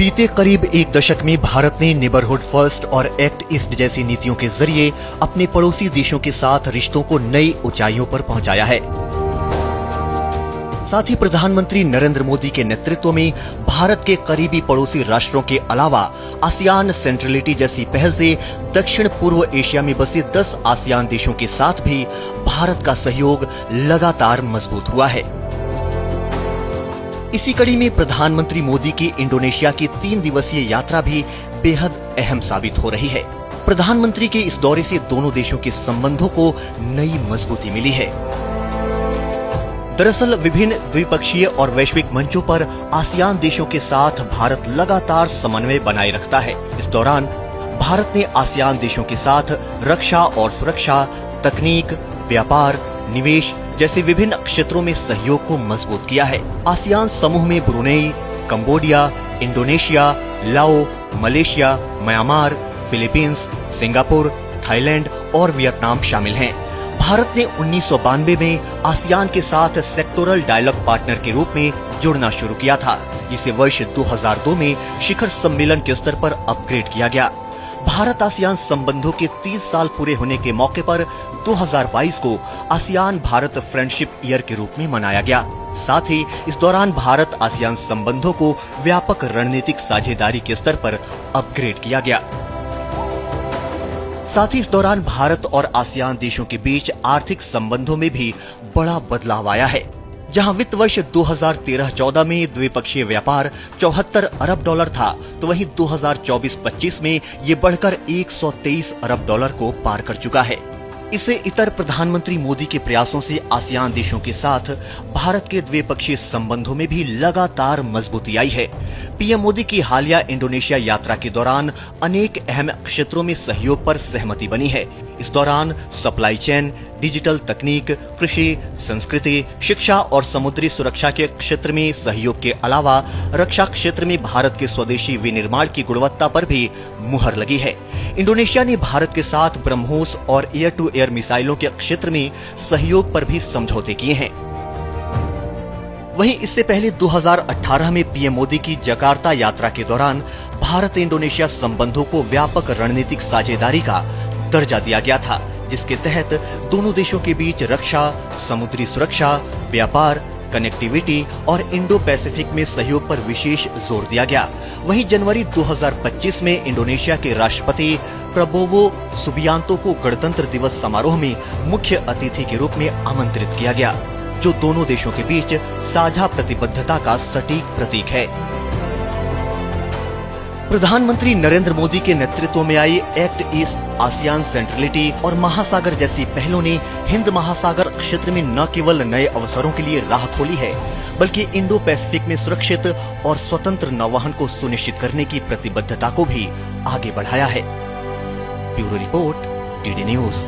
बीते करीब एक दशक में भारत ने नेबरहुड फर्स्ट और एक्ट ईस्ट जैसी नीतियों के जरिए अपने पड़ोसी देशों के साथ रिश्तों को नई ऊंचाइयों पर पहुंचाया है। साथ ही प्रधानमंत्री नरेंद्र मोदी के नेतृत्व में भारत के करीबी पड़ोसी राष्ट्रों के अलावा आसियान सेंट्रलिटी जैसी पहल से दक्षिण पूर्व एशिया में बसे 10 आसियान देशों के साथ भी भारत का सहयोग लगातार मजबूत हुआ है। इसी कड़ी में प्रधानमंत्री मोदी की इंडोनेशिया की 3 दिवसीय यात्रा भी बेहद अहम साबित हो रही है। प्रधानमंत्री के इस दौरे से दोनों देशों के संबंधों को नई मजबूती मिली है। दरअसल विभिन्न द्विपक्षीय और वैश्विक मंचों पर आसियान देशों के साथ भारत लगातार समन्वय बनाए रखता है। इस दौरान भारत ने आसियान देशों के साथ रक्षा और सुरक्षा, तकनीक, व्यापार, निवेश जैसे विभिन्न क्षेत्रों में सहयोग को मजबूत किया है। आसियान समूह में ब्रुनेई, कंबोडिया, इंडोनेशिया, लाओ, Malaysia, Myanmar, Philippines, Singapore, Thailand और वियतनाम शामिल हैं। भारत ने 1992 में आसियान के साथ सेक्टोरल डायलॉग पार्टनर के रूप में जुड़ना शुरू किया था, जिसे वर्ष 2002 में शिखर सम्मेलन के स्तर पर अपग्रेड किया गया। भारत आसियान संबंधों के 30 साल पूरे होने के मौके पर 2022 को आसियान भारत फ्रेंडशिप ईयर के रूप में मनाया गया। साथ ही इस दौरान भारत आसियान संबंधों को व्यापक रणनीतिक साझेदारी के स्तर पर अपग्रेड किया गया। साथ ही इस दौरान भारत और आसियान देशों के बीच आर्थिक संबंधों में भी बड़ा बदलाव आया है। जहां वित्त वर्ष 2013-14 में द्विपक्षीय व्यापार 74 अरब डॉलर था, तो वहीं 2024-25 में ये बढ़कर 123 अरब डॉलर को पार कर चुका है। इससे इतर प्रधानमंत्री मोदी के प्रयासों से आसियान देशों के साथ भारत के द्विपक्षीय संबंधों में भी लगातार मजबूती आई है। पीएम मोदी की हालिया इंडोनेशिया यात्रा के दौरान अनेक अहम क्षेत्रों में सहयोग पर सहमति बनी है। इस दौरान सप्लाई चेन, डिजिटल तकनीक, कृषि, संस्कृति, शिक्षा और समुद्री सुरक्षा के क्षेत्र में सहयोग के अलावा रक्षा क्षेत्र में भारत के स्वदेशी विनिर्माण की गुणवत्ता पर भी मुहर लगी है। इंडोनेशिया ने भारत के साथ ब्रह्मोस और एयर टू एयर मिसाइलों के क्षेत्र में सहयोग पर भी समझौते किए हैं। वहीं इससे पहले 2018 में पीएम मोदी की जकार्ता यात्रा के दौरान भारत इंडोनेशिया संबंधों को व्यापक रणनीतिक साझेदारी का दर्जा दिया गया था, जिसके तहत दोनों देशों के बीच रक्षा, समुद्री सुरक्षा, व्यापार, कनेक्टिविटी और इंडो पैसिफिक में सहयोग पर विशेष जोर दिया गया। वहीं जनवरी 2025 में इंडोनेशिया के राष्ट्रपति प्रबोवो सुबियांतो को गणतंत्र दिवस समारोह में मुख्य अतिथि के रूप में आमंत्रित किया गया, जो दोनों देशों के बीच साझा प्रतिबद्धता का सटीक प्रतीक है। प्रधानमंत्री नरेंद्र मोदी के नेतृत्व में I act east, ASEAN centrality और महासागर जैसी पहलों ने हिंद महासागर क्षेत्र में न केवल नए अवसरों के लिए राह खोली है, बल्कि इंडो पैसिफिक में सुरक्षित और स्वतंत्र नौवहन को सुनिश्चित करने की प्रतिबद्धता को भी आगे बढ़ाया है। Bureau report, DD news.